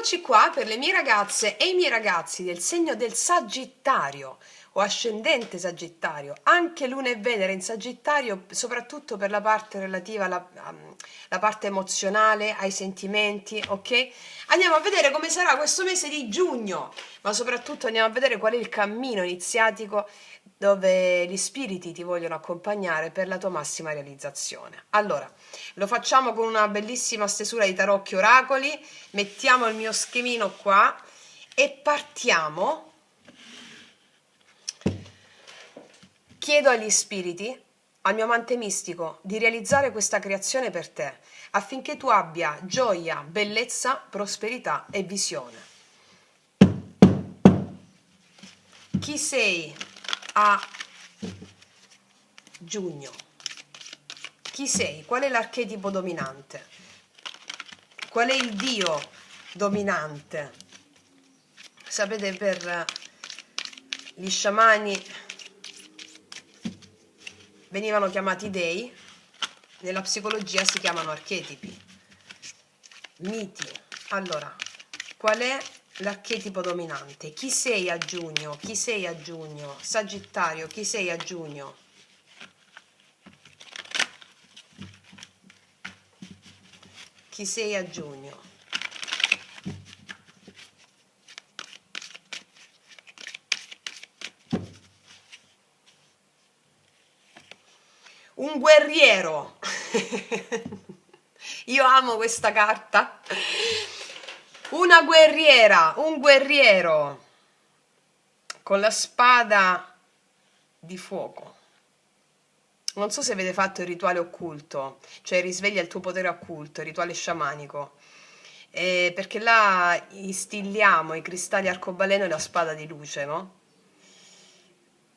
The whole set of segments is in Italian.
Eccoci qua per le mie ragazze e i miei ragazzi del segno del Sagittario o ascendente Sagittario, anche Luna e Venere in Sagittario, soprattutto per la parte relativa alla parte emozionale, ai sentimenti, ok? Andiamo a vedere come sarà questo mese di giugno, ma soprattutto andiamo a vedere qual è il cammino iniziatico dove gli spiriti ti vogliono accompagnare per la tua massima realizzazione. Allora, lo facciamo con una bellissima stesura di tarocchi oracoli, mettiamo il mio schemino qua e partiamo. Chiedo agli spiriti, al mio amante mistico, di realizzare questa creazione per te, affinché tu abbia gioia, bellezza, prosperità e visione. Chi sei a giugno? Chi sei? Qual è l'archetipo dominante? Qual è il dio dominante? Sapete, per gli sciamani venivano chiamati dei, nella psicologia si chiamano archetipi, miti. Allora, qual è l'archetipo dominante? Chi sei a giugno? Chi sei a giugno? Sagittario, chi sei a giugno? Chi sei a giugno? Un guerriero. Io amo questa carta. Una guerriera, un guerriero con la spada di fuoco. Non so se avete fatto il rituale occulto, cioè risveglia il tuo potere occulto, il rituale sciamanico, perché là instilliamo i cristalli arcobaleno e la spada di luce, no?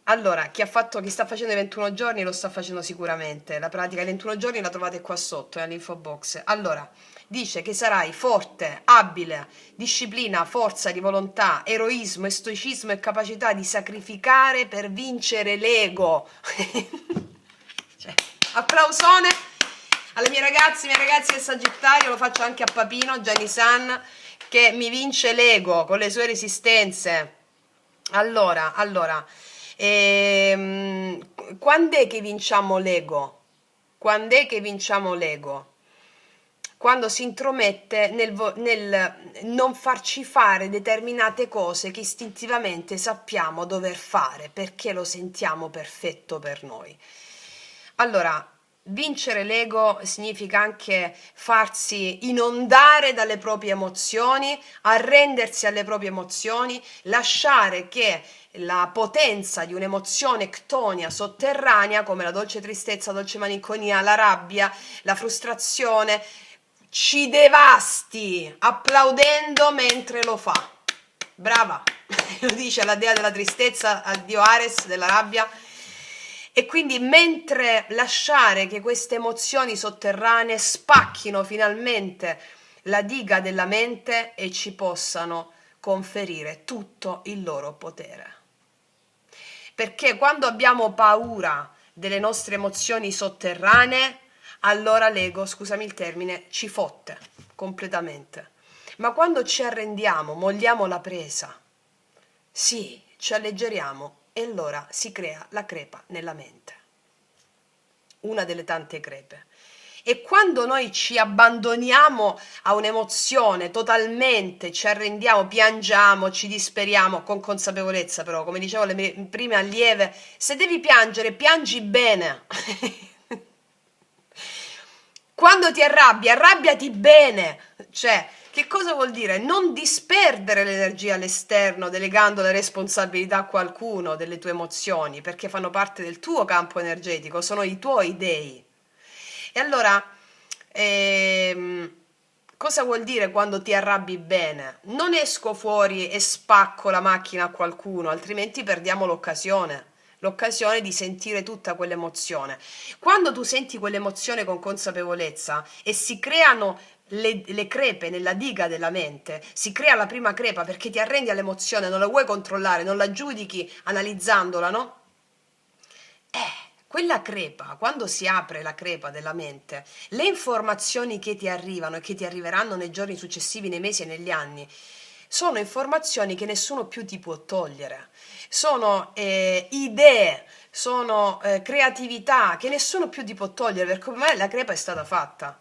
Allora, chi sta facendo i 21 giorni lo sta facendo sicuramente. La pratica dei 21 giorni la trovate qua sotto, nell'info box. Allora, dice che sarai forte, abile, disciplina, forza di volontà, eroismo, stoicismo e capacità di sacrificare per vincere l'ego. Cioè, applausone alle mie ragazze del Sagittario, lo faccio anche a Papino, Gianni San, che mi vince l'ego con le sue resistenze. Allora, quando è che vinciamo l'ego? Quando è che vinciamo l'ego? Quando si intromette nel non farci fare determinate cose che istintivamente sappiamo dover fare perché lo sentiamo perfetto per noi. Allora, vincere l'ego significa anche farsi inondare dalle proprie emozioni, arrendersi alle proprie emozioni, lasciare che la potenza di un'emozione ctonia sotterranea come la dolce tristezza, la dolce malinconia, la rabbia, la frustrazione ci devasti applaudendo mentre lo fa. Brava, lo dice la dea della tristezza, al dio Ares della rabbia. E quindi mentre lasciare che queste emozioni sotterranee spacchino finalmente la diga della mente e ci possano conferire tutto il loro potere. Perché quando abbiamo paura delle nostre emozioni sotterranee, allora l'ego, scusami il termine, ci fotte completamente. Ma quando ci arrendiamo, molliamo la presa, sì, ci alleggeriamo e allora si crea la crepa nella mente. Una delle tante crepe. E quando noi ci abbandoniamo a un'emozione totalmente, ci arrendiamo, piangiamo, ci disperiamo, con consapevolezza però, come dicevo alle mie prime allieve, se devi piangere, piangi bene. Quando ti arrabbi, arrabbiati bene. Cioè, che cosa vuol dire? Non disperdere l'energia all'esterno, delegando la responsabilità a qualcuno delle tue emozioni, perché fanno parte del tuo campo energetico, sono i tuoi dei. E allora, cosa vuol dire quando ti arrabbi bene? Non esco fuori e spacco la macchina a qualcuno, altrimenti perdiamo l'occasione di sentire tutta quell'emozione. Quando tu senti quell'emozione con consapevolezza e si creano le crepe nella diga della mente, si crea la prima crepa perché ti arrendi all'emozione, non la vuoi controllare, non la giudichi analizzandola, no? quella crepa, quando si apre la crepa della mente, le informazioni che ti arrivano e che ti arriveranno nei giorni successivi, nei mesi e negli anni, sono informazioni che nessuno più ti può togliere, sono idee, sono creatività che nessuno più ti può togliere perché ormai la crepa è stata fatta.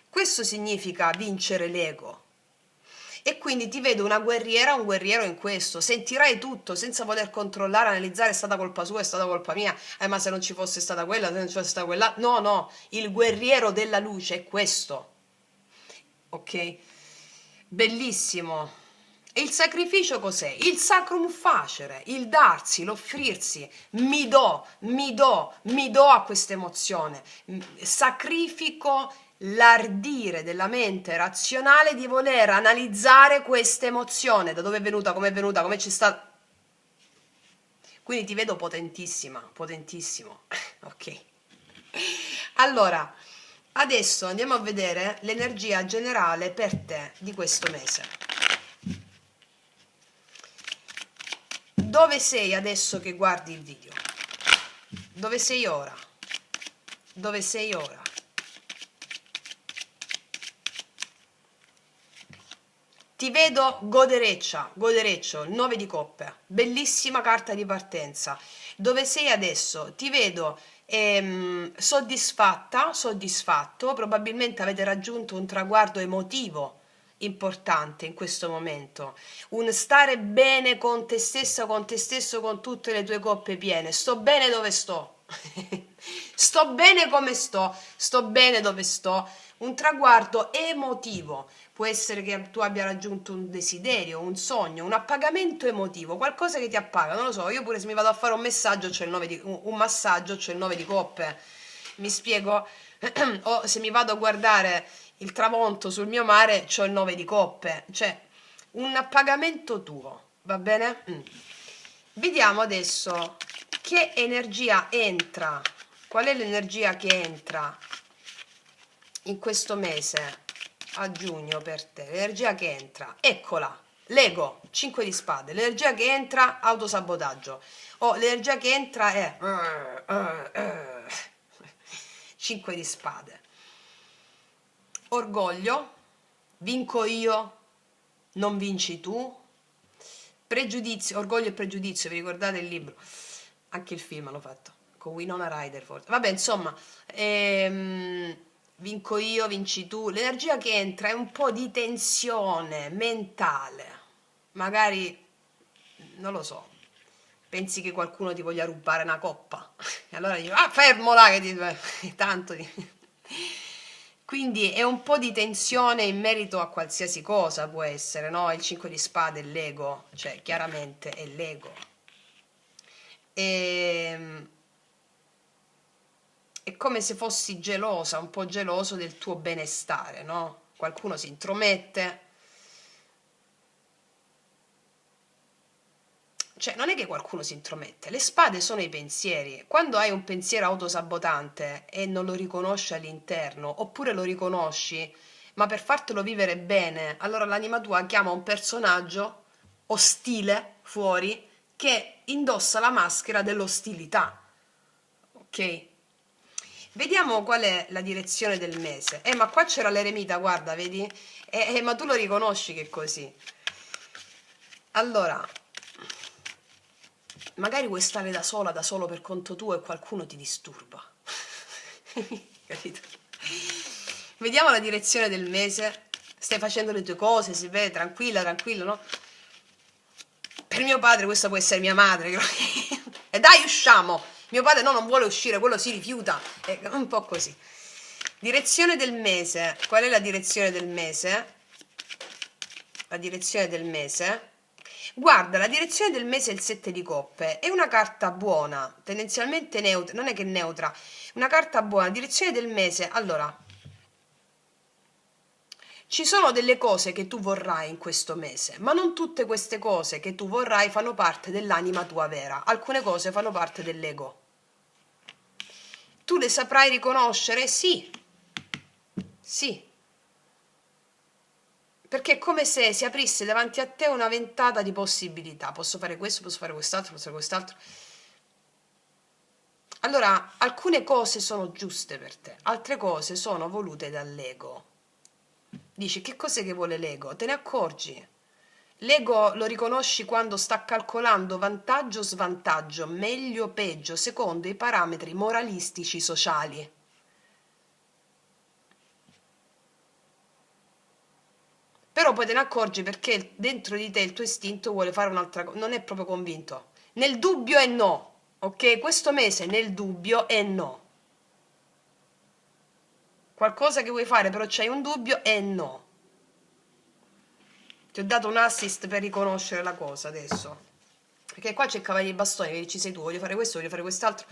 Questo significa vincere l'ego. E quindi ti vedo una guerriera, un guerriero in questo. Sentirai tutto senza poter controllare, analizzare, è stata colpa sua, è stata colpa mia. Ma se non ci fosse stata quella, se non ci fosse stata quella. No, no, il guerriero della luce è questo. Ok? Bellissimo. E il sacrificio cos'è? Il sacrum facere, il darsi, l'offrirsi. Mi do, mi do, mi do a questa emozione. Sacrifico l'ardire della mente razionale di voler analizzare questa emozione, da dove è venuta, come c'è stata. Quindi ti vedo potentissima, potentissimo. Ok. Allora, adesso andiamo a vedere l'energia generale per te di questo mese. Dove sei adesso che guardi il video? Dove sei ora? Dove sei ora? Ti vedo godereccio, 9 di coppe, bellissima carta di partenza. Dove sei adesso? Ti vedo soddisfatta, soddisfatto, probabilmente avete raggiunto un traguardo emotivo importante in questo momento, un stare bene con te stessa, con te stesso, con tutte le tue coppe piene. Sto bene dove sto, sto bene come sto bene dove sto, un traguardo emotivo. Può essere che tu abbia raggiunto un desiderio, un sogno, un appagamento emotivo, qualcosa che ti appaga, non lo so, io pure se mi vado a fare un messaggio c'è il 9 di, un massaggio c'è il 9 di coppe, mi spiego? O se mi vado a guardare il tramonto sul mio mare c'ho il 9 di coppe, cioè un appagamento tuo, va bene? Vediamo adesso che energia entra, qual è l'energia che entra in questo mese a giugno per te, l'energia che entra, eccola, l'ego, 5 di spade, l'energia che entra, autosabotaggio, o l'energia che entra è 5 di spade, orgoglio, vinco io, non vinci tu, pregiudizio, orgoglio e pregiudizio, vi ricordate il libro? Anche il film l'ho fatto, con Winona Ryder forse, vabbè insomma, vinco io, vinci tu, l'energia che entra è un po' di tensione mentale, magari, non lo so, pensi che qualcuno ti voglia rubare una coppa, e allora dici, ah fermo là che ti... tanto di... Quindi è un po' di tensione in merito a qualsiasi cosa, può essere, no? Il 5 di spade è l'ego, cioè chiaramente è l'ego. È come se fossi gelosa, un po' geloso del tuo benestare, no? Qualcuno si intromette. Cioè, non è che qualcuno si intromette, le spade sono i pensieri. Quando hai un pensiero autosabotante e non lo riconosci all'interno, oppure lo riconosci, ma per fartelo vivere bene, allora l'anima tua chiama un personaggio ostile fuori che indossa la maschera dell'ostilità. Ok? Vediamo qual è la direzione del mese. Ma qua c'era l'eremita, guarda, vedi? Ma tu lo riconosci che è così. Allora, magari vuoi stare da sola, da solo per conto tuo e qualcuno ti disturba. Capito? Vediamo la direzione del mese. Stai facendo le tue cose, si vede, tranquilla, tranquillo, no? Per mio padre questa può essere mia madre. E dai, usciamo! Mio padre no, non vuole uscire, quello si rifiuta. È un po' così. Direzione del mese. Qual è la direzione del mese? La direzione del mese. Guarda, la direzione del mese è il 7 di coppe. È una carta buona, tendenzialmente neutra. Non è che è neutra. Una carta buona. Direzione del mese. Allora, ci sono delle cose che tu vorrai in questo mese, ma non tutte queste cose che tu vorrai fanno parte dell'anima tua vera. Alcune cose fanno parte dell'ego. Tu le saprai riconoscere? Sì. Sì. Perché è come se si aprisse davanti a te una ventata di possibilità. Posso fare questo, posso fare quest'altro, posso fare quest'altro. Allora, alcune cose sono giuste per te, altre cose sono volute dall'ego. Dici, che cos'è che vuole l'ego? Te ne accorgi? L'ego lo riconosci quando sta calcolando vantaggio o svantaggio, meglio o peggio, secondo i parametri moralistici sociali. Però poi te ne accorgi perché dentro di te il tuo istinto vuole fare un'altra cosa, non è proprio convinto. Nel dubbio è no, ok? Questo mese nel dubbio è no. Qualcosa che vuoi fare però c'hai un dubbio è no. Ti ho dato un assist per riconoscere la cosa adesso. Perché qua c'è il cavaliere di bastoni, che ci sei tu, voglio fare questo, voglio fare quest'altro.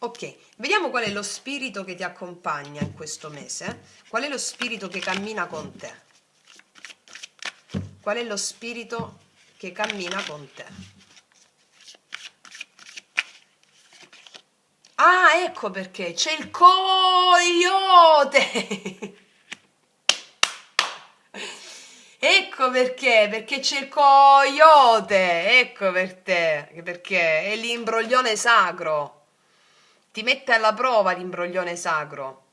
Ok, vediamo qual è lo spirito che ti accompagna in questo mese. Qual è lo spirito che cammina con te? Qual è lo spirito che cammina con te? Ah, ecco perché c'è il coyote! Ecco perché c'è il coyote, ecco per te, perché è l'imbroglione sacro, ti mette alla prova l'imbroglione sacro.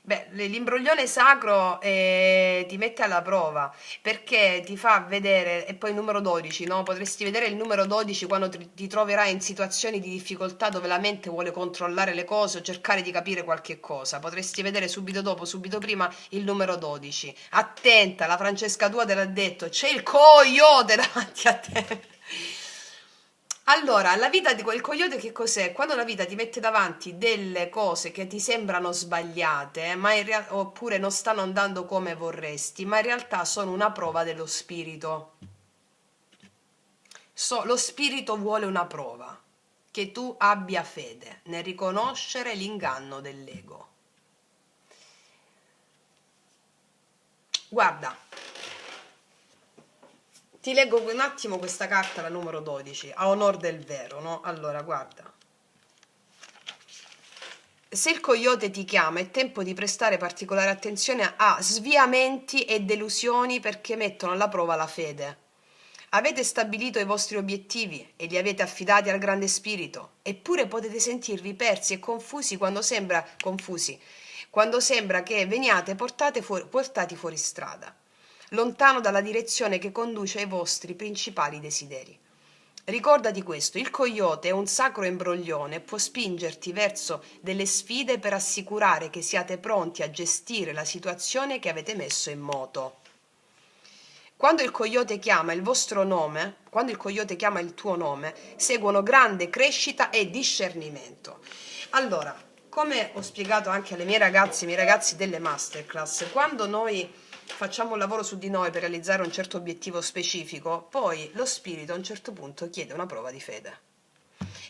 Beh, l'imbroglione sacro ti mette alla prova perché ti fa vedere, e poi il numero 12, no? Potresti vedere il numero 12 quando ti troverai in situazioni di difficoltà dove la mente vuole controllare le cose o cercare di capire qualche cosa. Potresti vedere subito dopo, subito prima il numero 12. Attenta, la Francesca tua te l'ha detto, c'è il coyote davanti a te. Allora, la vita di quel coyote che cos'è? Quando la vita ti mette davanti delle cose che ti sembrano sbagliate, oppure non stanno andando come vorresti, ma in realtà sono una prova dello spirito. Lo spirito vuole una prova, che tu abbia fede nel riconoscere l'inganno dell'ego. Guarda, ti leggo un attimo questa carta, la numero 12, a onor del vero, no? Allora, guarda. Se il coyote ti chiama, è tempo di prestare particolare attenzione a sviamenti e delusioni perché mettono alla prova la fede. Avete stabilito i vostri obiettivi e li avete affidati al grande spirito, eppure potete sentirvi persi e quando sembra che veniate portati fuori strada, lontano dalla direzione che conduce ai vostri principali desideri. Ricordati questo, il coyote è un sacro imbroglione, può spingerti verso delle sfide per assicurare che siate pronti a gestire la situazione che avete messo in moto. Quando il coyote chiama il vostro nome, quando il coyote chiama il tuo nome, seguono grande crescita e discernimento. Allora, come ho spiegato anche alle mie ragazze, ai miei ragazzi delle masterclass, quando noi facciamo un lavoro su di noi per realizzare un certo obiettivo specifico, poi lo spirito a un certo punto chiede una prova di fede.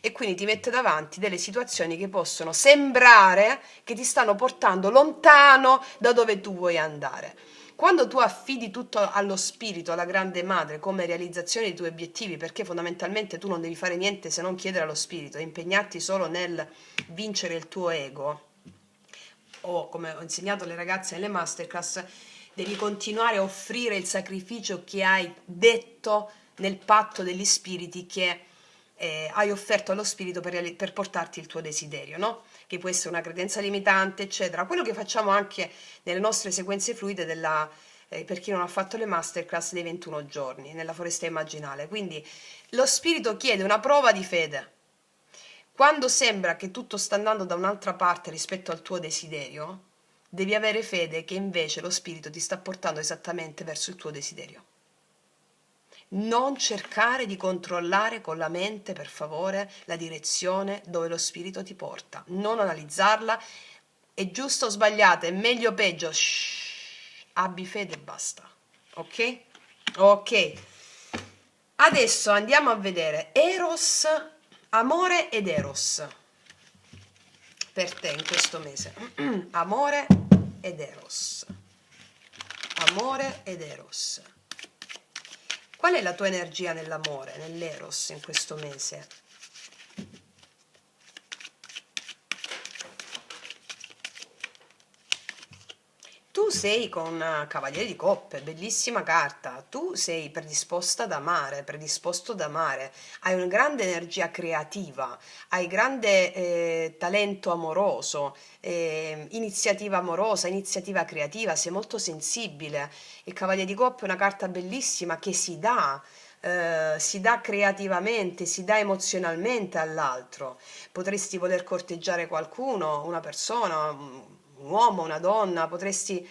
E quindi ti mette davanti delle situazioni che possono sembrare che ti stanno portando lontano da dove tu vuoi andare. Quando tu affidi tutto allo spirito, alla grande madre, come realizzazione dei tuoi obiettivi, perché fondamentalmente tu non devi fare niente se non chiedere allo spirito, impegnarti solo nel vincere il tuo ego, o come ho insegnato alle ragazze nelle masterclass, devi continuare a offrire il sacrificio che hai detto nel patto degli spiriti che hai offerto allo spirito per portarti il tuo desiderio, no? Che può essere una credenza limitante, eccetera. Quello che facciamo anche nelle nostre sequenze fluide per chi non ha fatto le masterclass dei 21 giorni, nella foresta immaginale. Quindi lo spirito chiede una prova di fede. Quando sembra che tutto sta andando da un'altra parte rispetto al tuo desiderio, devi avere fede che invece lo spirito ti sta portando esattamente verso il tuo desiderio. Non cercare di controllare con la mente, per favore, la direzione dove lo spirito ti porta. Non analizzarla. È giusto o sbagliata, è meglio o peggio. Shh, abbi fede e basta. Ok? Ok. Adesso andiamo a vedere Eros, amore ed Eros per te in questo mese. Amore ed Eros. Amore ed Eros. Qual è la tua energia nell'amore, nell'Eros in questo mese? Tu tu sei con Cavaliere di Coppe, bellissima carta, tu sei predisposta ad amare, predisposto ad amare, hai una grande energia creativa, hai grande talento amoroso, iniziativa amorosa, iniziativa creativa, sei molto sensibile. Il Cavaliere di Coppe è una carta bellissima che si dà creativamente, si dà emozionalmente all'altro. Potresti voler corteggiare qualcuno, una persona, un uomo, una donna, potresti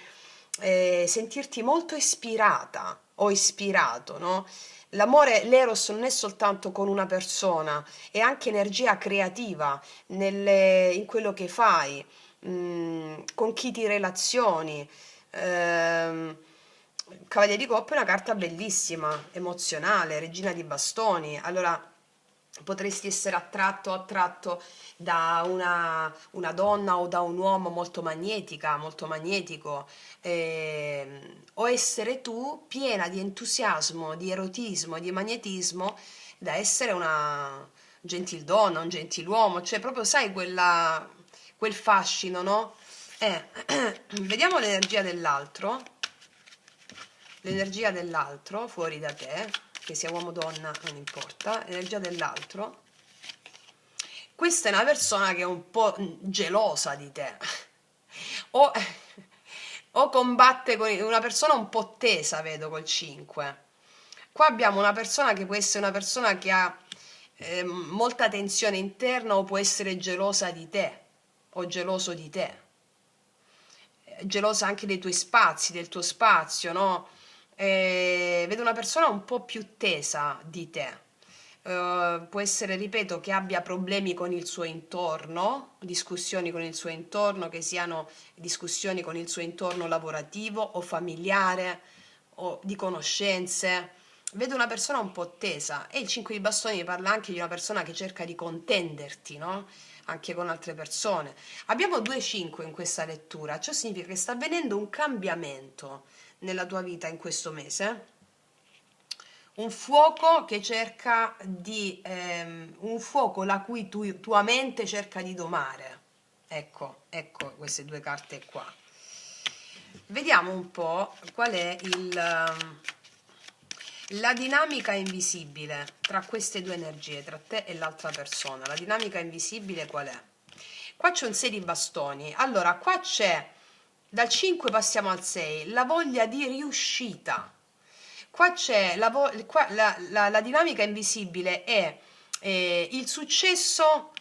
sentirti molto ispirata o ispirato, no? L'amore, l'eros non è soltanto con una persona, è anche energia creativa in quello che fai, con chi ti relazioni. Ehm, Cavaliere di Coppe è una carta bellissima, emozionale, regina di bastoni. Allora potresti essere attratto o attratto da una donna o da un uomo molto magnetica, molto magnetico, o essere tu piena di entusiasmo, di erotismo, di magnetismo, da essere una gentildonna, un gentiluomo, cioè proprio sai quel fascino, no? Vediamo l'energia dell'altro fuori da te, che sia uomo o donna non importa, l'energia dell'altro. Questa è una persona che è un po' gelosa di te o, o combatte con una persona un po' tesa, vedo col 5. Qua abbiamo una persona che può essere una persona che ha molta tensione interna o può essere gelosa di te o geloso di te, gelosa anche dei tuoi spazi, del tuo spazio, no? Vedo una persona un po' più tesa di te. Può essere, ripeto, che abbia problemi con il suo intorno, discussioni con il suo intorno, che siano discussioni con il suo intorno lavorativo o familiare o di conoscenze. Vedo una persona un po' tesa e il 5 di bastoni parla anche di una persona che cerca di contenderti, no? Anche con altre persone. Abbiamo 2-5 in questa lettura, ciò significa che sta avvenendo un cambiamento nella tua vita in questo mese, un fuoco che cerca un fuoco la cui tua mente cerca di domare. Ecco queste due carte qua. Vediamo un po' qual è la dinamica invisibile tra queste due energie, tra te e l'altra persona. La dinamica invisibile qual è? Qua c'è un 6 di bastoni. Allora, qua c'è, dal 5 passiamo al 6, la voglia di riuscita. Qua c'è la dinamica invisibile è il successo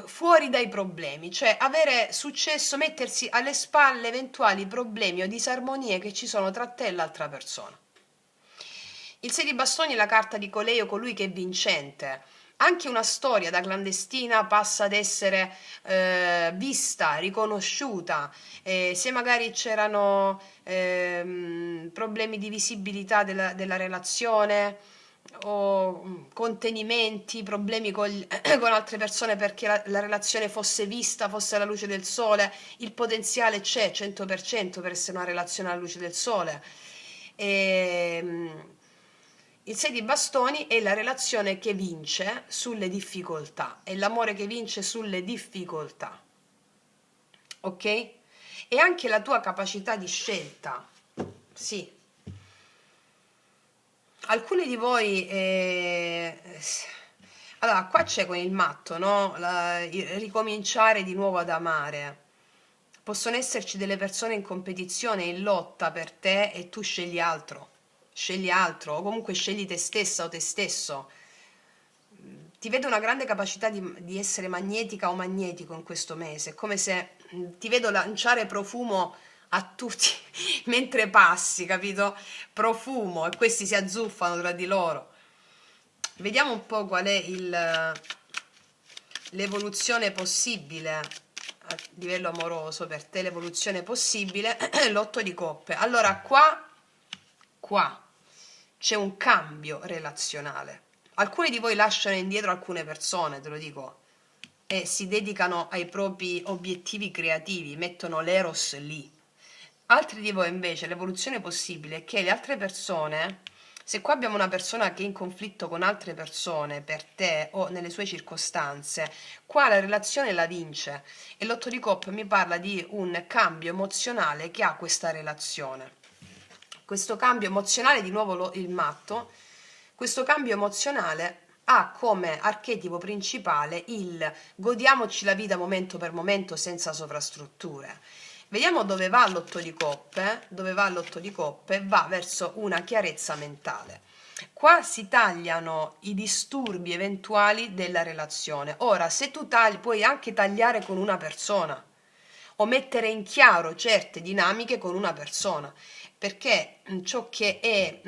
fuori dai problemi, cioè avere successo, mettersi alle spalle eventuali problemi o disarmonie che ci sono tra te e l'altra persona. Il 6 di bastoni è la carta di colui che è vincente. Anche una storia da clandestina passa ad essere vista, riconosciuta. Se magari c'erano problemi di visibilità della relazione o contenimenti, problemi con altre persone perché la relazione fosse vista, fosse alla luce del sole, il potenziale c'è 100% per essere una relazione alla luce del sole. Il 6 di bastoni è la relazione che vince sulle difficoltà, è l'amore che vince sulle difficoltà, ok? E anche la tua capacità di scelta, sì. Alcuni di voi, allora qua c'è con il matto, no? Il ricominciare di nuovo ad amare. Possono esserci delle persone in competizione, in lotta per te e tu scegli altro o comunque scegli te stessa o te stesso. Ti vedo una grande capacità di essere magnetica o magnetico in questo mese, è come se ti vedo lanciare profumo a tutti mentre passi, capito? Profumo e questi si azzuffano tra di loro. Vediamo un po' qual è l'evoluzione possibile a livello amoroso per te, l'evoluzione possibile, l'8 di coppe. Allora qua c'è un cambio relazionale. Alcuni di voi lasciano indietro alcune persone, te lo dico, e si dedicano ai propri obiettivi creativi, mettono l'eros lì. Altri di voi invece l'evoluzione possibile è che le altre persone Se qua abbiamo una persona che è in conflitto con altre persone per te o nelle sue circostanze, qua la relazione la vince e l'otto di coppe mi parla di un cambio emozionale che ha questa relazione. Questo cambio emozionale, di nuovo il matto, questo cambio emozionale ha come archetipo principale il godiamoci la vita momento per momento senza sovrastrutture. Vediamo dove va l'otto di coppe. Dove va l'otto di coppe? Va verso una chiarezza mentale. Qua si tagliano i disturbi eventuali della relazione. Ora, se tu tagli, puoi anche tagliare con una persona o mettere in chiaro certe dinamiche con una persona, perché ciò che è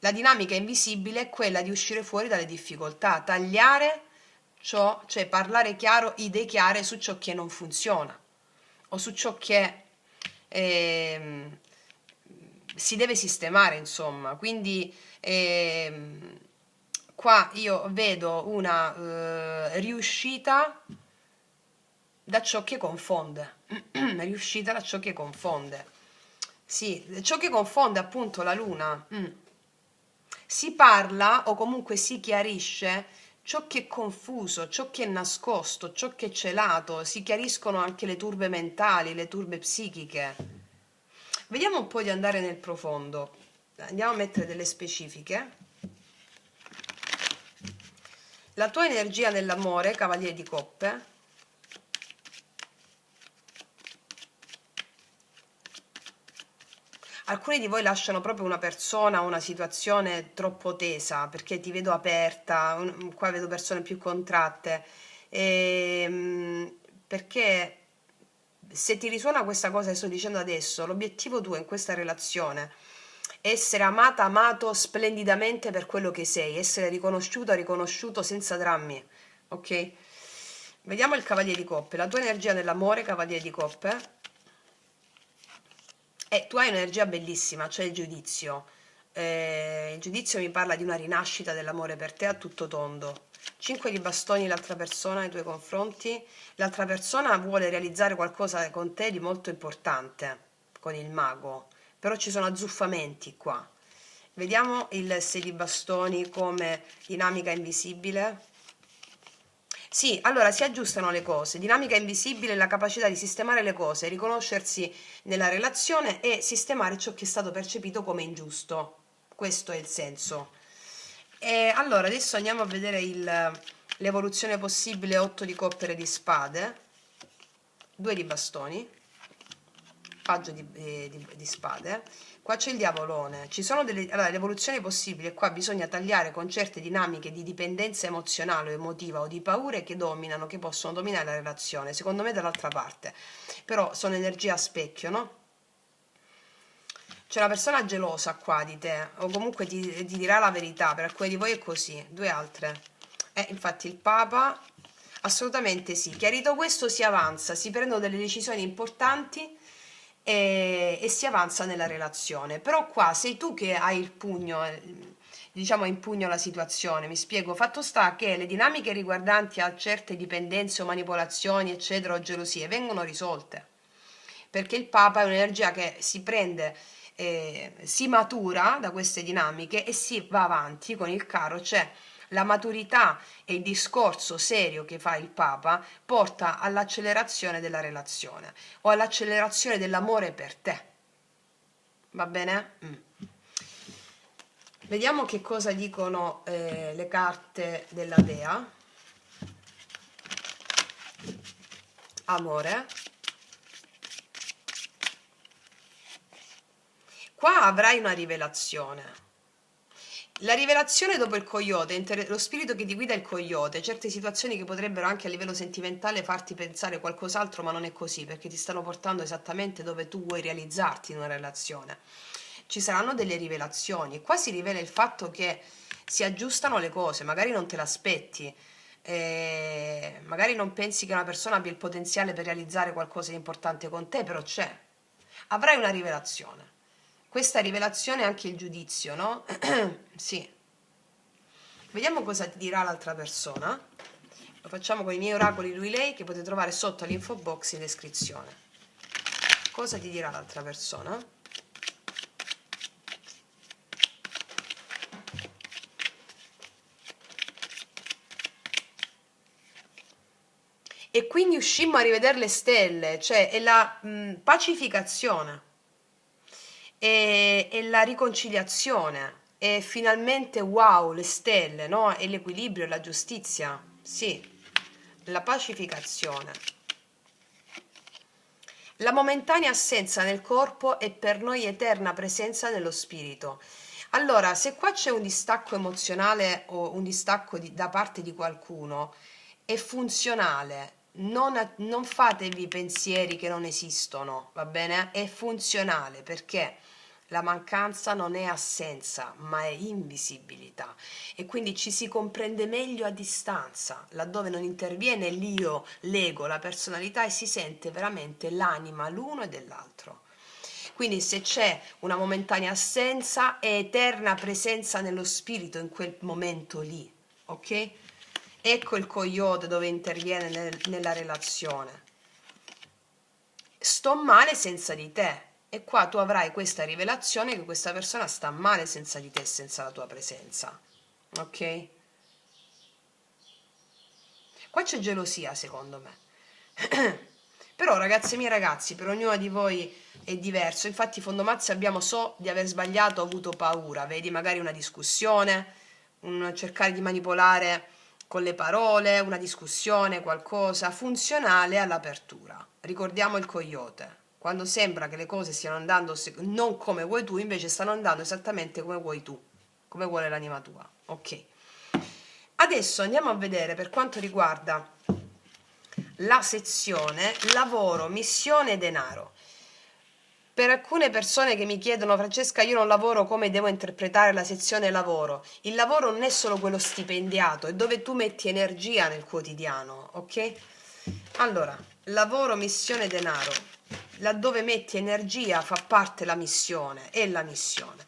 la dinamica invisibile è quella di uscire fuori dalle difficoltà, tagliare ciò, cioè parlare chiaro, idee chiare su ciò che non funziona o su ciò che si deve sistemare, insomma. Quindi qua io vedo una riuscita da ciò che confonde. Riuscita da ciò che confonde. Sì, ciò che confonde appunto la luna. Si parla o comunque si chiarisce ciò che è confuso, ciò che è nascosto, ciò che è celato, si chiariscono anche le turbe mentali, le turbe psichiche. Vediamo un po' di andare nel profondo. Andiamo a mettere delle specifiche. La tua energia nell'amore, Cavaliere di Coppe. Alcuni di voi lasciano proprio una persona o una situazione troppo tesa, perché ti vedo aperta, qua vedo persone più contratte, perché se ti risuona questa cosa che sto dicendo adesso, l'obiettivo tuo in questa relazione è essere amata, amato splendidamente per quello che sei, essere riconosciuta, riconosciuto senza drammi, ok? Vediamo il Cavaliere di Coppe, la tua energia nell'amore, Cavaliere di Coppe. Tu hai un'energia bellissima, cioè il giudizio. Il giudizio mi parla di una rinascita dell'amore per te a tutto tondo. 5 di bastoni l'altra persona nei tuoi confronti. L'altra persona vuole realizzare qualcosa con te di molto importante, con il mago, però ci sono azzuffamenti qua. Vediamo il 6 di bastoni come dinamica invisibile. Sì, allora si aggiustano le cose. Dinamica invisibile è la capacità di sistemare le cose, riconoscersi nella relazione e sistemare ciò che è stato percepito come ingiusto. Questo è il senso. E allora adesso andiamo a vedere l'evoluzione possibile: 8 di coppe di spade, 2 di bastoni, paggio di spade. Qua c'è il diavolone. Ci sono allora, le evoluzioni possibili, e qua bisogna tagliare con certe dinamiche di dipendenza emozionale o emotiva o di paure che dominano, che possono dominare la relazione, secondo me dall'altra parte, però sono energie a specchio, no? C'è una persona gelosa qua di te, o comunque ti dirà la verità. Per alcuni di voi è così. Due altre. Infatti il Papa, assolutamente sì. Chiarito questo, si avanza, si prendono delle decisioni importanti e si avanza nella relazione. Però qua sei tu che hai il pugno, diciamo in pugno la situazione. Mi spiego. Fatto sta che le dinamiche riguardanti a certe dipendenze o manipolazioni, eccetera, o gelosie vengono risolte, perché il Papa è un'energia che si prende, si matura da queste dinamiche e si va avanti con il caro, cioè la maturità e il discorso serio che fa il Papa porta all'accelerazione della relazione o all'accelerazione dell'amore per te. Va bene? Vediamo che cosa dicono le carte della Dea. Amore. Qua avrai una rivelazione. La rivelazione dopo il coyote, lo spirito che ti guida è il coyote, certe situazioni che potrebbero anche a livello sentimentale farti pensare qualcos'altro, ma non è così, perché ti stanno portando esattamente dove tu vuoi realizzarti in una relazione. Ci saranno delle rivelazioni. Qua si rivela il fatto che si aggiustano le cose, magari non te l'aspetti, magari non pensi che una persona abbia il potenziale per realizzare qualcosa di importante con te, però c'è. Avrai una rivelazione. Questa rivelazione è anche il giudizio, no? Sì. Vediamo cosa ti dirà l'altra persona. Lo facciamo con i miei oracoli lui-lei, che potete trovare sotto all'info box in descrizione. Cosa ti dirà l'altra persona? E quindi uscimmo a rivedere le stelle, cioè è la pacificazione, è la riconciliazione, è finalmente wow, le stelle, no? È l'equilibrio, la giustizia, sì, la pacificazione. La momentanea assenza nel corpo è per noi eterna presenza nello spirito. Allora, se qua c'è un distacco emozionale o un distacco da parte di qualcuno, è funzionale. Non fatevi pensieri che non esistono, va bene? È funzionale perché la mancanza non è assenza, ma è invisibilità e quindi ci si comprende meglio a distanza, laddove non interviene l'io, l'ego, la personalità e si sente veramente l'anima l'uno e dell'altro. Quindi se c'è una momentanea assenza è eterna presenza nello spirito in quel momento lì, ok? Ecco il coyote dove interviene nella relazione. Sto male senza di te. E qua tu avrai questa rivelazione che questa persona sta male senza di te e senza la tua presenza. Ok? Qua c'è gelosia, secondo me. Però, ragazze mie ragazzi, per ognuno di voi è diverso. Infatti, Fondomazzi abbiamo so di aver sbagliato, ho avuto paura. Vedi, magari una discussione, un cercare di manipolare con le parole, una discussione, qualcosa funzionale all'apertura. Ricordiamo il coyote. Quando sembra che le cose stiano andando non come vuoi tu, invece stanno andando esattamente come vuoi tu, come vuole l'anima tua. Ok. Adesso andiamo a vedere per quanto riguarda la sezione lavoro, missione e denaro. Per alcune persone che mi chiedono: Francesca, io non lavoro, come devo interpretare la sezione lavoro? Il lavoro non è solo quello stipendiato, è dove tu metti energia nel quotidiano, ok? Allora, lavoro, missione, denaro. Laddove metti energia fa parte la missione e la missione.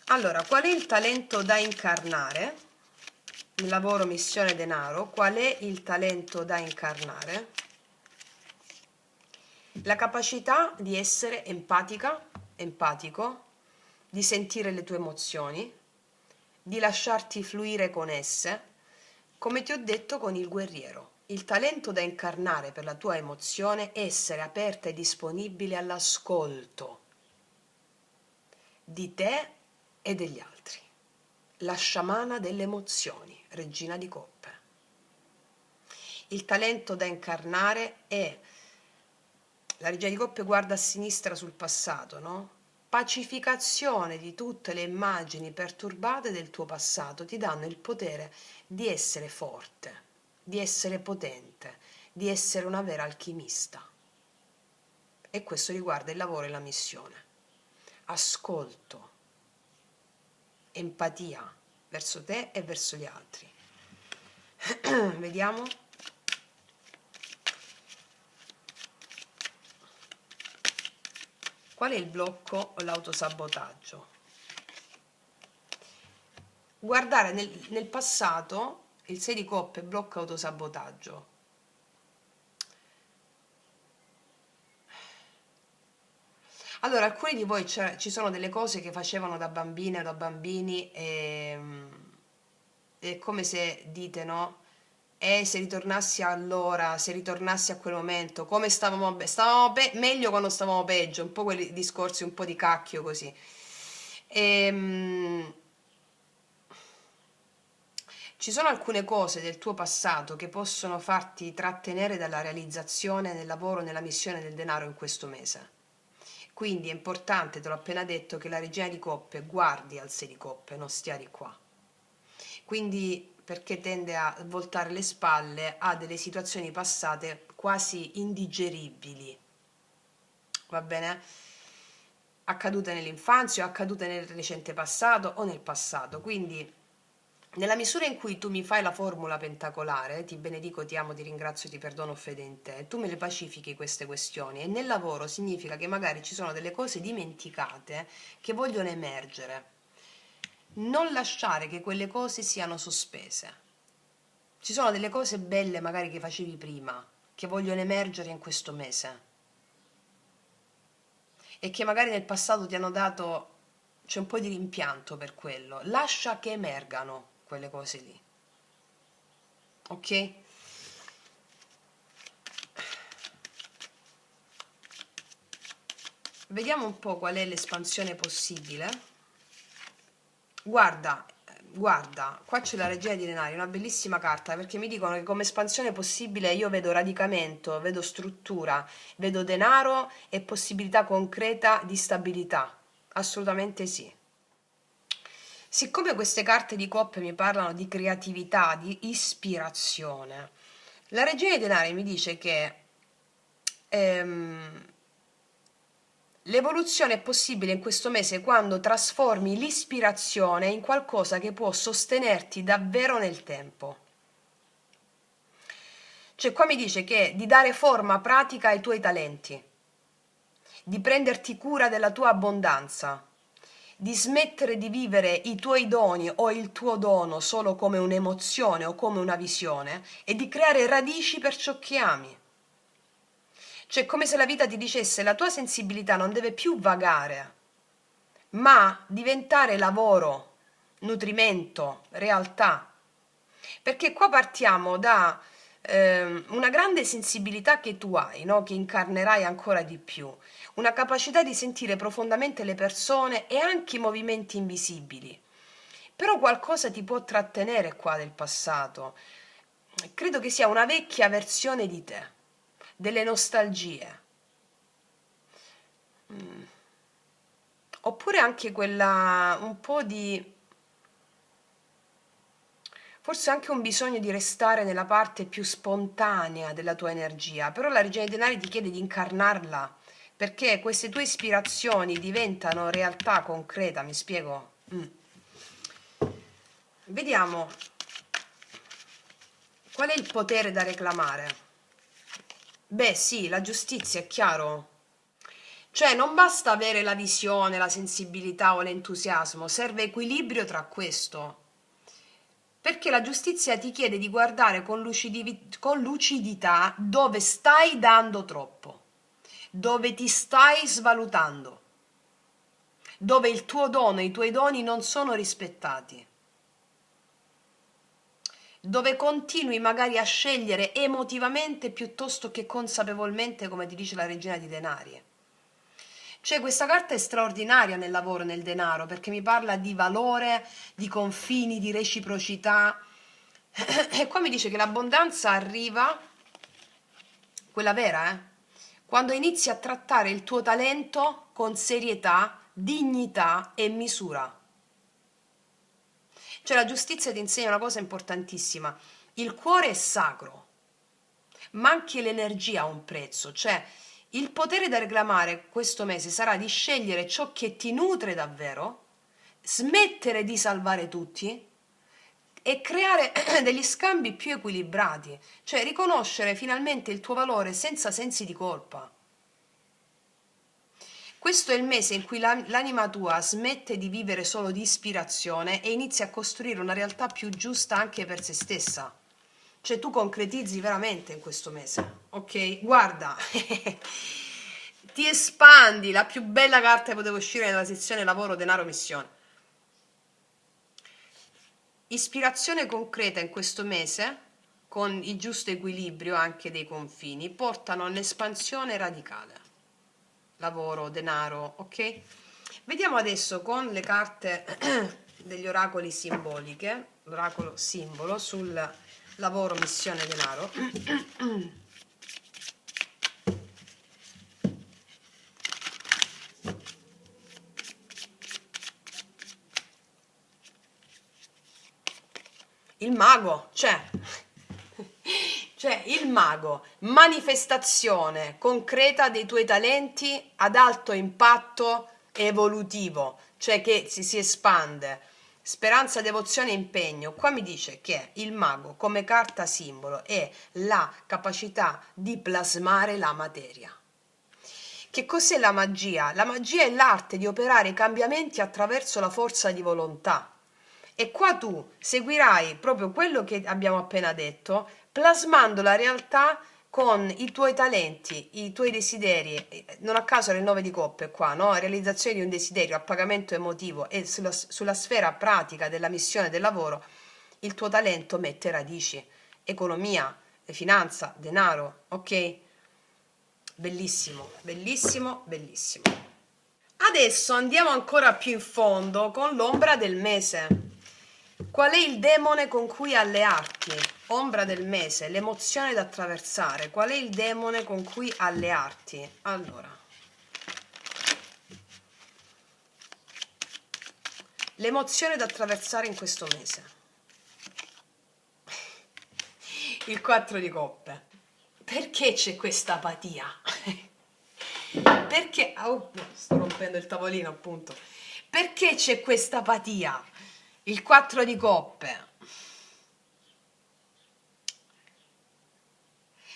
Allora, qual è il talento da incarnare? Il lavoro, missione, denaro. Qual è il talento da incarnare? La capacità di essere empatica, empatico, di sentire le tue emozioni, di lasciarti fluire con esse, come ti ho detto con il guerriero. Il talento da incarnare per la tua emozione è essere aperta e disponibile all'ascolto di te e degli altri. La sciamana delle emozioni, regina di coppe. Il talento da incarnare è la regina di coppe, guarda a sinistra sul passato, no? Pacificazione di tutte le immagini perturbate del tuo passato ti danno il potere di essere forte, di essere potente, di essere una vera alchimista. E questo riguarda il lavoro e la missione. Ascolto, empatia verso te e verso gli altri. Vediamo. Qual è il blocco o l'autosabotaggio? Guardare nel passato, il 6 di coppe, blocco autosabotaggio. Allora, alcuni di voi ci sono delle cose che facevano da bambine o da bambini e è come se dite, no? E se ritornassi allora, se ritornassi a quel momento, come stavamo meglio quando stavamo peggio, un po' quei discorsi un po' di cacchio così. Ehm, Ci sono alcune cose del tuo passato che possono farti trattenere dalla realizzazione nel lavoro, nella missione del denaro in questo mese. Quindi è importante, te l'ho appena detto, che la regina di coppe guardi al 6 di coppe, non stia di qua. Quindi perché tende a voltare le spalle a delle situazioni passate quasi indigeribili, va bene? Accadute nell'infanzia o accadute nel recente passato o nel passato. Quindi nella misura in cui tu mi fai la formula pentacolare, ti benedico, ti amo, ti ringrazio, ti perdono, fede in te, tu me le pacifichi queste questioni e nel lavoro significa che magari ci sono delle cose dimenticate che vogliono emergere. Non lasciare che quelle cose siano sospese. Ci sono delle cose belle magari che facevi prima, che vogliono emergere in questo mese e che magari nel passato ti hanno dato, c'è un po' di rimpianto per quello. Lascia che emergano quelle cose lì. Ok? Vediamo un po' qual è l'espansione possibile. Guarda, guarda, qua c'è la Regina di Denari, una bellissima carta, perché mi dicono che come espansione possibile io vedo radicamento, vedo struttura, vedo denaro e possibilità concreta di stabilità. Assolutamente sì. Siccome queste carte di coppe mi parlano di creatività, di ispirazione, la Regina dei Denari mi dice che ehm, l'evoluzione è possibile in questo mese quando trasformi l'ispirazione in qualcosa che può sostenerti davvero nel tempo. Cioè qua mi dice che di dare forma pratica ai tuoi talenti, di prenderti cura della tua abbondanza, di smettere di vivere i tuoi doni o il tuo dono solo come un'emozione o come una visione e di creare radici per ciò che ami. Cioè, come se la vita ti dicesse la tua sensibilità non deve più vagare, ma diventare lavoro, nutrimento, realtà. Perché qua partiamo da una grande sensibilità che tu hai, no? Che incarnerai ancora di più, una capacità di sentire profondamente le persone e anche i movimenti invisibili. Però qualcosa ti può trattenere qua del passato. Credo che sia una vecchia versione di te, delle nostalgie. Oppure anche quella un po' di forse anche un bisogno di restare nella parte più spontanea della tua energia, però la Regina dei Denari ti chiede di incarnarla, perché queste tue ispirazioni diventano realtà concreta, mi spiego? Vediamo qual è il potere da reclamare. Beh sì, la giustizia, è chiaro. Cioè non basta avere la visione, la sensibilità o l'entusiasmo, serve equilibrio tra questo. Perché la giustizia ti chiede di guardare con lucidità dove stai dando troppo, dove ti stai svalutando, dove il tuo dono e i tuoi doni non sono rispettati, dove continui magari a scegliere emotivamente piuttosto che consapevolmente, come ti dice la Regina di Denari. Cioè questa carta è straordinaria nel lavoro e nel denaro perché mi parla di valore, di confini, di reciprocità. E qua mi dice che l'abbondanza arriva, quella vera, quando inizi a trattare il tuo talento con serietà, dignità e misura. Cioè la giustizia ti insegna una cosa importantissima. Il cuore è sacro, ma anche l'energia ha un prezzo. Cioè il potere da reclamare questo mese sarà di scegliere ciò che ti nutre davvero, smettere di salvare tutti e creare degli scambi più equilibrati, cioè riconoscere finalmente il tuo valore senza sensi di colpa. Questo è il mese in cui l'anima tua smette di vivere solo di ispirazione e inizia a costruire una realtà più giusta anche per se stessa. Cioè tu concretizzi veramente in questo mese, ok? Guarda, ti espandi, la più bella carta che poteva uscire nella sezione lavoro, denaro, missione. Ispirazione concreta in questo mese, con il giusto equilibrio anche dei confini, portano all'espansione radicale. Lavoro, denaro, ok? Vediamo adesso con le carte degli oracoli simboliche, l'oracolo simbolo sul lavoro, missione, denaro. Il mago, cioè il mago, manifestazione concreta dei tuoi talenti ad alto impatto evolutivo, cioè che si espande. Speranza, devozione e impegno. Qua mi dice che il mago come carta simbolo è la capacità di plasmare la materia. Che cos'è la magia? La magia è l'arte di operare i cambiamenti attraverso la forza di volontà. E qua tu seguirai proprio quello che abbiamo appena detto, plasmando la realtà con i tuoi talenti, i tuoi desideri. Non a caso le 9 di coppe qua, no? Realizzazione di un desiderio, appagamento emotivo e sulla sfera pratica della missione del lavoro, il tuo talento mette radici. Economia, finanza, denaro, ok? Bellissimo, bellissimo, bellissimo. Adesso andiamo ancora più in fondo con l'ombra del mese. Qual è il demone con cui allearti? Ombra del mese, l'emozione da attraversare. Qual è il demone con cui allearti? Allora, l'emozione da attraversare in questo mese. Il 4 di coppe. Perché c'è questa apatia? Perché... Oh, no, sto rompendo il tavolino, appunto. Perché c'è questa apatia? Il 4 di coppe.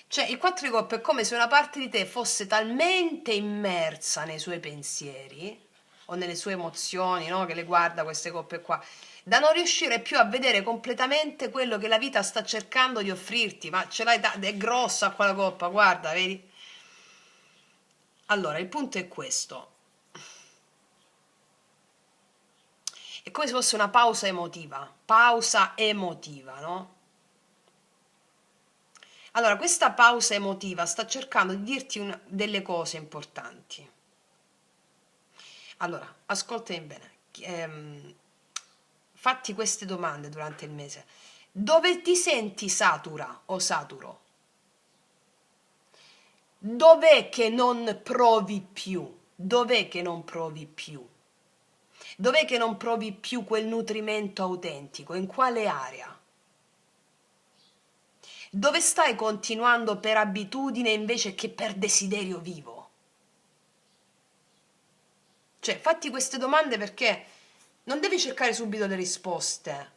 Cioè, il 4 di coppe è come se una parte di te fosse talmente immersa nei suoi pensieri o nelle sue emozioni, no? Che le guarda queste coppe qua, da non riuscire più a vedere completamente quello che la vita sta cercando di offrirti. Ma ce l'hai, è grossa quella coppa, guarda, vedi? Allora, il punto è questo. È come se fosse una pausa emotiva, no? Allora, questa pausa emotiva sta cercando di dirti delle cose importanti. Allora, ascoltami bene. Fatti queste domande durante il mese. Dove ti senti satura o saturo? Dov'è che non provi più? Dov'è che non provi più? Dov'è che non provi più quel nutrimento autentico? In quale area? Dove stai continuando per abitudine invece che per desiderio vivo? Cioè, fatti queste domande perché non devi cercare subito le risposte.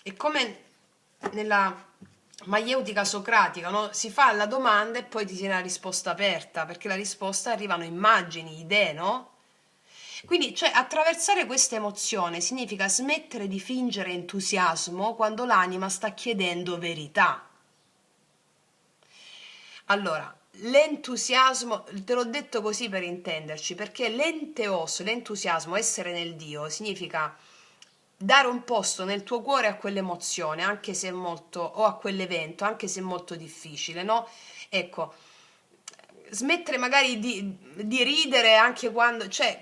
È come nella maieutica socratica, no? Si fa la domanda e poi ti tiene la risposta aperta, perché la risposta arrivano immagini, idee, no? Quindi, cioè, attraversare questa emozione significa smettere di fingere entusiasmo quando l'anima sta chiedendo verità. Allora, l'entusiasmo, te l'ho detto così per intenderci, perché l'enteos, l'entusiasmo, essere nel Dio, significa dare un posto nel tuo cuore a quell'emozione, anche se è molto, o a quell'evento, anche se è molto difficile, no? Ecco, smettere magari di ridere anche quando, cioè,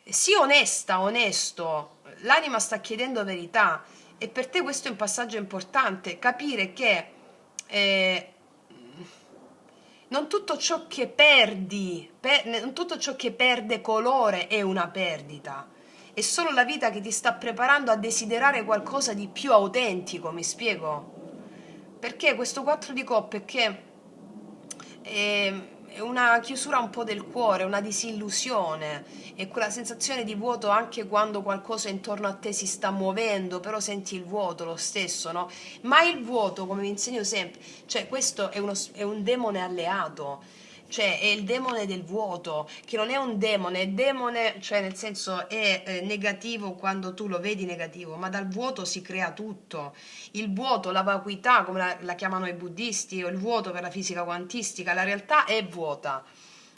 sii onesta, onesto, l'anima sta chiedendo verità e per te questo è un passaggio importante, capire che eh, non tutto ciò che perdi, non tutto ciò che perde colore è una perdita. È solo la vita che ti sta preparando a desiderare qualcosa di più autentico, mi spiego? Perché questo 4 di coppe è che è una chiusura un po' del cuore, una disillusione, è quella sensazione di vuoto anche quando qualcosa intorno a te si sta muovendo, però senti il vuoto lo stesso, no? Ma il vuoto, come vi insegno sempre, cioè questo è un demone alleato, cioè è il demone del vuoto, che non è un demone, è demone, cioè nel senso è negativo quando tu lo vedi negativo, ma dal vuoto si crea tutto. Il vuoto, la vacuità, come la chiamano i buddisti, o il vuoto per la fisica quantistica, la realtà è vuota.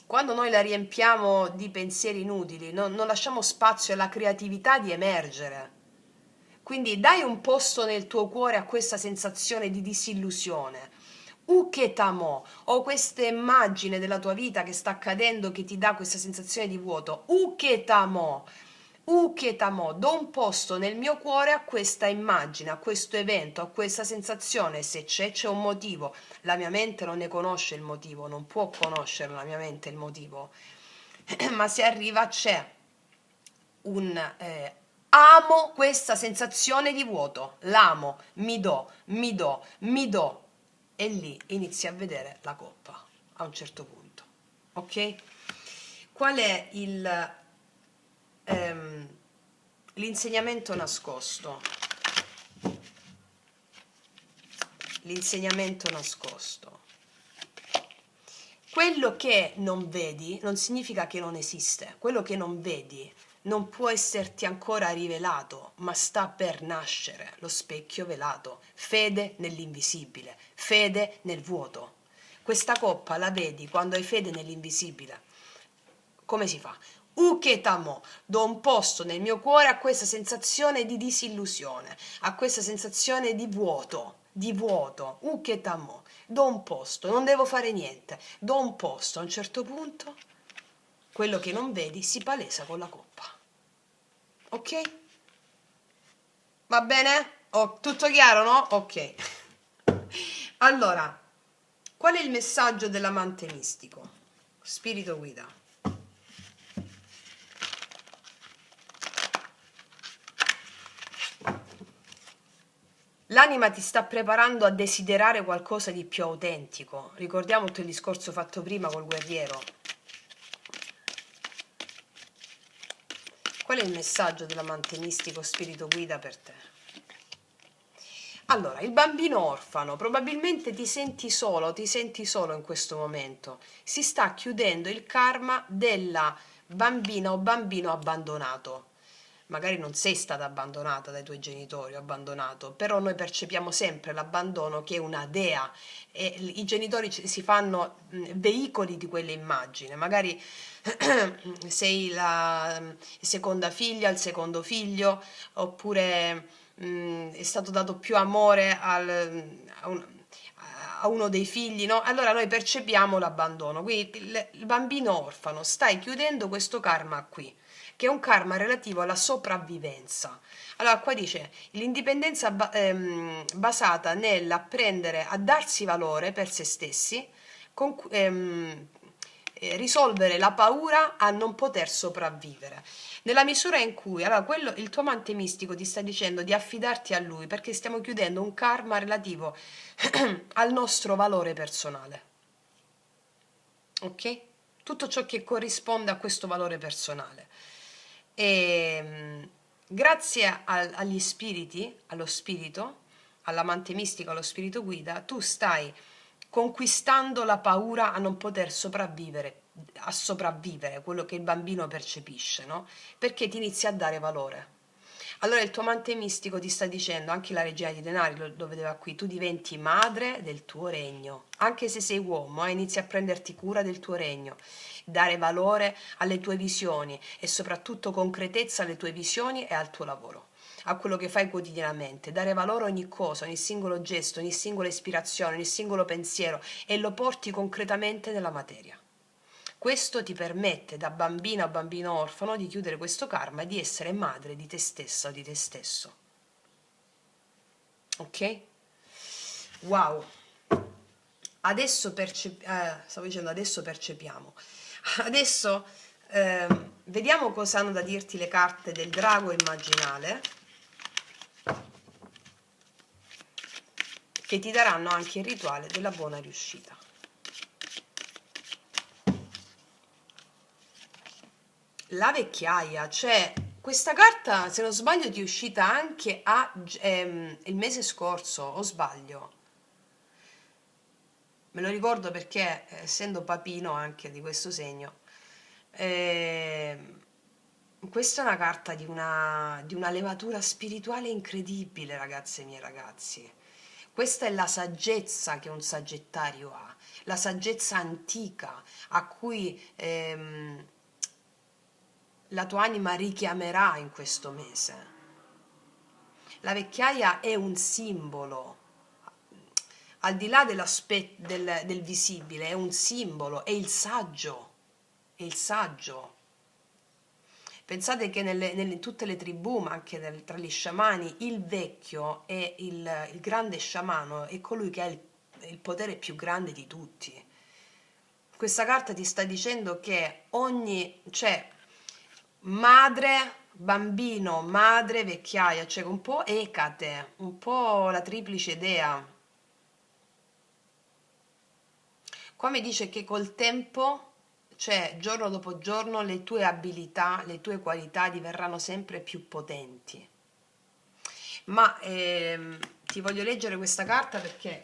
Quando noi la riempiamo di pensieri inutili, non lasciamo spazio alla creatività di emergere. Quindi dai un posto nel tuo cuore a questa sensazione di disillusione. Uketamo, o questa immagine della tua vita che sta accadendo che ti dà questa sensazione di vuoto. Uketamo, uketamo, do un posto nel mio cuore a questa immagine, a questo evento, a questa sensazione. Se c'è un motivo. La mia mente non ne conosce il motivo, non può conoscere la mia mente il motivo. Ma se arriva c'è un amo questa sensazione di vuoto, l'amo, mi do, mi do, mi do, e lì inizi a vedere la coppa a un certo punto, ok? Qual è ehm, l'insegnamento nascosto? L'insegnamento nascosto. Quello che non vedi non significa che non esiste, quello che non vedi non può esserti ancora rivelato, ma sta per nascere, lo specchio velato, fede nell'invisibile, fede nel vuoto. Questa coppa la vedi quando hai fede nell'invisibile. Come si fa? Uketamo, do un posto nel mio cuore a questa sensazione di disillusione, a questa sensazione di vuoto, uketamo, do un posto, non devo fare niente, do un posto a un certo punto quello che non vedi si palesa con la coppa. Ok? Va bene? Oh, tutto chiaro, no? Ok. Allora, qual è il messaggio dell'amante mistico? Spirito guida. L'anima ti sta preparando a desiderare qualcosa di più autentico. Ricordiamo tutto il discorso fatto prima col guerriero. Qual è il messaggio dell'amante mistico spirito guida per te? Allora, il bambino orfano, probabilmente ti senti solo in questo momento. Si sta chiudendo il karma della bambina o bambino abbandonato. Magari non sei stata abbandonata dai tuoi genitori o abbandonato, però noi percepiamo sempre l'abbandono che è una dea e i genitori si fanno veicoli di quelle immagini. Magari sei la seconda figlia, il secondo figlio, oppure è stato dato più amore a uno dei figli, no? Allora noi percepiamo l'abbandono. Quindi il bambino orfano, stai chiudendo questo karma qui, che è un karma relativo alla sopravvivenza. Allora qua dice l'indipendenza basata nell'apprendere a darsi valore per se stessi, risolvere la paura a non poter sopravvivere. Nella misura in cui, allora, il tuo amante mistico ti sta dicendo di affidarti a lui perché stiamo chiudendo un karma relativo al nostro valore personale. Ok? Tutto ciò che corrisponde a questo valore personale. E grazie agli spiriti, allo spirito, all'amante mistico, allo spirito guida, tu stai conquistando la paura a non poter sopravvivere, a sopravvivere, quello che il bambino percepisce, no? Perché ti inizi a dare valore. Allora il tuo amante mistico ti sta dicendo, anche la regina di denari lo vedeva qui, tu diventi madre del tuo regno, anche se sei uomo, inizi a prenderti cura del tuo regno, dare valore alle tue visioni e soprattutto concretezza alle tue visioni e al tuo lavoro, a quello che fai quotidianamente, dare valore a ogni cosa, ogni singolo gesto, ogni singola ispirazione, ogni singolo pensiero e lo porti concretamente nella materia. Questo ti permette da bambina o bambino orfano di chiudere questo karma e di essere madre di te stessa o di te stesso. Ok? Wow. Adesso stavo dicendo adesso percepiamo. Adesso vediamo cosa hanno da dirti le carte del drago immaginale, che ti daranno anche il rituale della buona riuscita. La vecchiaia, cioè questa carta, se non sbaglio, ti è uscita anche il mese scorso, o sbaglio? Me lo ricordo perché, essendo papino anche di questo segno, questa è una carta di una levatura spirituale incredibile, ragazze mie ragazzi. Questa è la saggezza che un sagittario ha, la saggezza antica a cui la tua anima richiamerà in questo mese. La vecchiaia è un simbolo, al di là del visibile, è un simbolo, è il saggio, è il saggio. Pensate che in tutte le tribù, ma anche tra gli sciamani, il vecchio è il grande sciamano, è colui che ha il potere più grande di tutti. Questa carta ti sta dicendo che cioè madre, bambino, madre, vecchiaia, cioè un po' Ecate, un po' la triplice dea. Qua mi dice che col tempo, cioè giorno dopo giorno, le tue abilità, le tue qualità diverranno sempre più potenti. Ma ti voglio leggere questa carta perché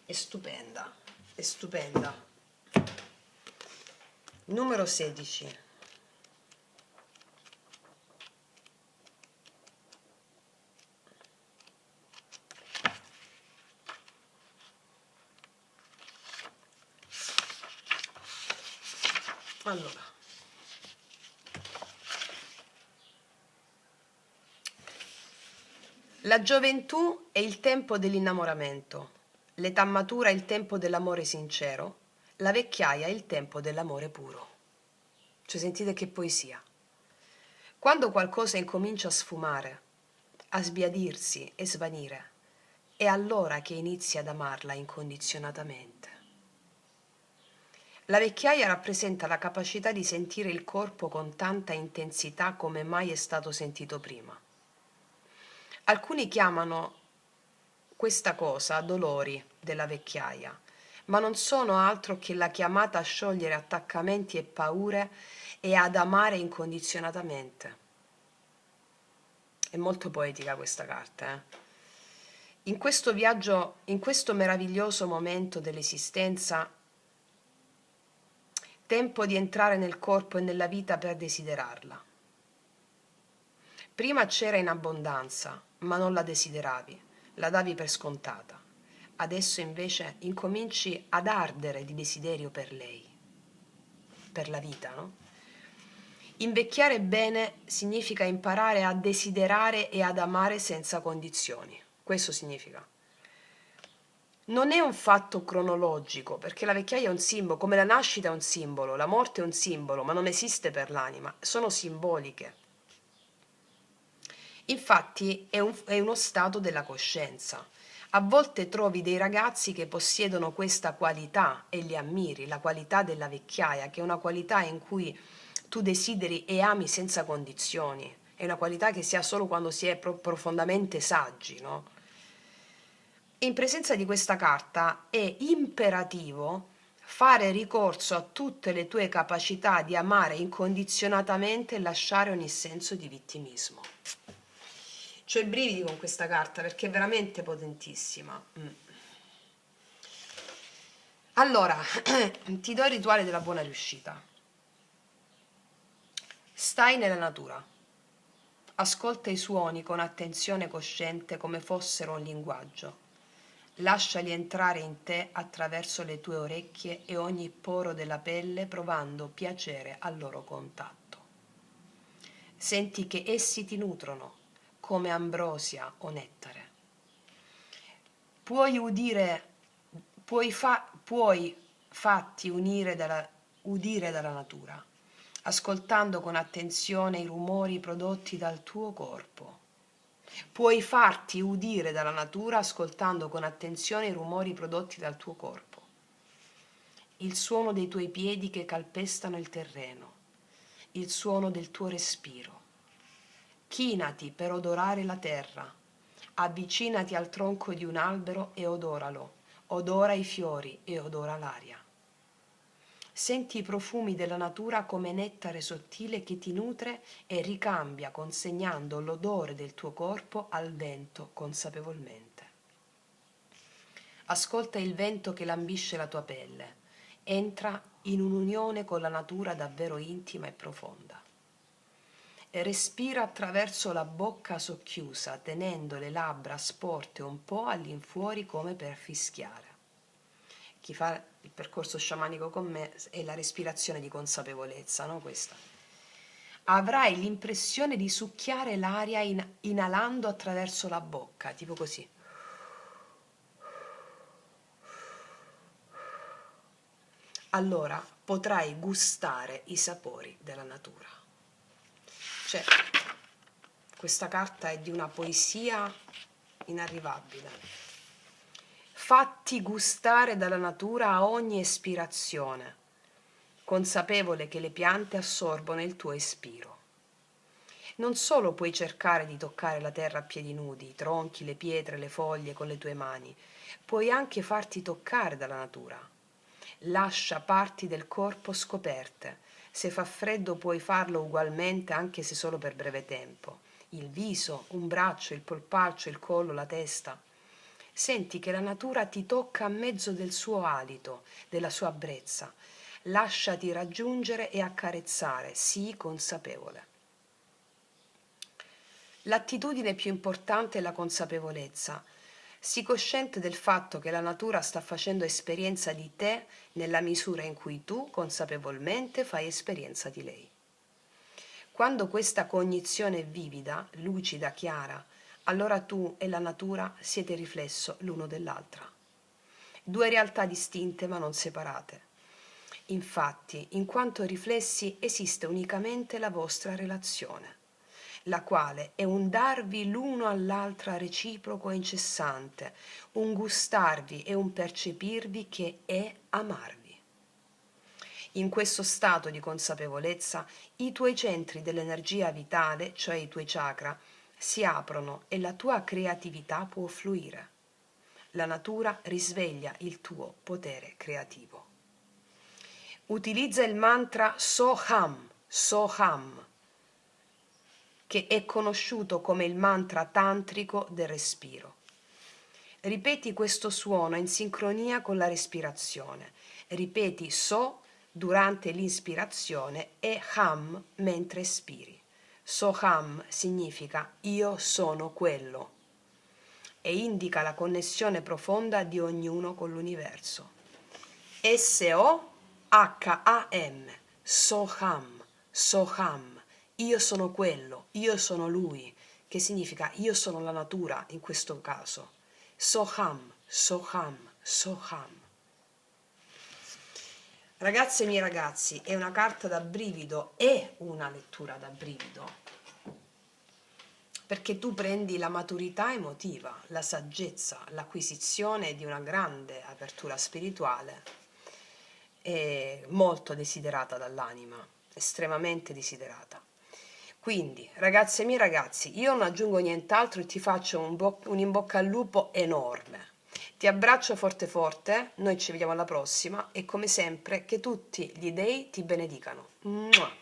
è stupenda, è stupenda. Numero 16. Allora, la gioventù è il tempo dell'innamoramento, l'età matura è il tempo dell'amore sincero, la vecchiaia è il tempo dell'amore puro. Cioè, sentite che poesia. Quando qualcosa incomincia a sfumare, a sbiadirsi e svanire, è allora che inizi ad amarla incondizionatamente. La vecchiaia rappresenta la capacità di sentire il corpo con tanta intensità come mai è stato sentito prima. Alcuni chiamano questa cosa dolori della vecchiaia, ma non sono altro che la chiamata a sciogliere attaccamenti e paure e ad amare incondizionatamente. È molto poetica questa carta, eh? In questo viaggio, in questo meraviglioso momento dell'esistenza, tempo di entrare nel corpo e nella vita per desiderarla. Prima c'era in abbondanza, ma non la desideravi, la davi per scontata. Adesso invece incominci ad ardere di desiderio per lei, per la vita, no? Invecchiare bene significa imparare a desiderare e ad amare senza condizioni. Questo significa. Non è un fatto cronologico, perché la vecchiaia è un simbolo, come la nascita è un simbolo, la morte è un simbolo, ma non esiste per l'anima, sono simboliche. Infatti è uno stato della coscienza. A volte trovi dei ragazzi che possiedono questa qualità e li ammiri, la qualità della vecchiaia, che è una qualità in cui tu desideri e ami senza condizioni. È una qualità che si ha solo quando si è profondamente saggi, no? In presenza di questa carta è imperativo fare ricorso a tutte le tue capacità di amare incondizionatamente e lasciare ogni senso di vittimismo. C'ho i brividi con questa carta perché è veramente potentissima. Allora, ti do il rituale della buona riuscita. Stai nella natura. Ascolta i suoni con attenzione cosciente come fossero un linguaggio. Lasciali entrare in te attraverso le tue orecchie e ogni poro della pelle provando piacere al loro contatto. Senti che essi ti nutrono come ambrosia o nettare. Puoi fatti udire dalla natura, ascoltando con attenzione i rumori prodotti dal tuo corpo. Puoi farti udire dalla natura ascoltando con attenzione i rumori prodotti dal tuo corpo. Il suono dei tuoi piedi che calpestano il terreno, il suono del tuo respiro. Chinati per odorare la terra, avvicinati al tronco di un albero e odoralo, odora i fiori e odora l'aria. Senti i profumi della natura come nettare sottile che ti nutre e ricambia consegnando l'odore del tuo corpo al vento consapevolmente. Ascolta il vento che lambisce la tua pelle, entra in un'unione con la natura davvero intima e profonda. E respira attraverso la bocca socchiusa, tenendo le labbra sporte un po' all'infuori come per fischiare. Chi fa il percorso sciamanico con me è la respirazione di consapevolezza, no? Questa. Avrai l'impressione di succhiare l'aria inalando attraverso la bocca, tipo così. Allora potrai gustare i sapori della natura. Cioè, questa carta è di una poesia inarrivabile. Fatti gustare dalla natura a ogni espirazione, consapevole che le piante assorbono il tuo espiro. Non solo puoi cercare di toccare la terra a piedi nudi, i tronchi, le pietre, le foglie con le tue mani, puoi anche farti toccare dalla natura. Lascia parti del corpo scoperte. Se fa freddo puoi farlo ugualmente anche se solo per breve tempo. Il viso, un braccio, il polpaccio, il collo, la testa. Senti che la natura ti tocca a mezzo del suo alito, della sua brezza. Lasciati raggiungere e accarezzare, sii consapevole. L'attitudine più importante è la consapevolezza. Sii cosciente del fatto che la natura sta facendo esperienza di te nella misura in cui tu consapevolmente fai esperienza di lei. Quando questa cognizione è vivida, lucida, chiara, allora tu e la natura siete riflesso l'uno dell'altra. Due realtà distinte ma non separate. Infatti, in quanto riflessi esiste unicamente la vostra relazione, la quale è un darvi l'uno all'altra reciproco e incessante, un gustarvi e un percepirvi che è amarvi. In questo stato di consapevolezza, i tuoi centri dell'energia vitale, cioè i tuoi chakra, si aprono e la tua creatività può fluire. La natura risveglia il tuo potere creativo. Utilizza il mantra Soham, Soham, che è conosciuto come il mantra tantrico del respiro. Ripeti questo suono in sincronia con la respirazione. Ripeti So durante l'inspirazione e Ham mentre espiri. Soham significa io sono quello e indica la connessione profonda di ognuno con l'universo. S-O-H-A-M, Soham, Soham, io sono quello, io sono lui, che significa io sono la natura in questo caso. Soham, Soham, Soham. Ragazze e miei ragazzi, è una carta da brivido, è una lettura da brivido, perché tu prendi la maturità emotiva, la saggezza, l'acquisizione di una grande apertura spirituale, molto desiderata dall'anima, estremamente desiderata. Quindi, ragazze e miei ragazzi, io non aggiungo nient'altro e ti faccio un in bocca al lupo enorme. Ti abbraccio forte forte, noi ci vediamo alla prossima e come sempre che tutti gli dei ti benedicano. Mua.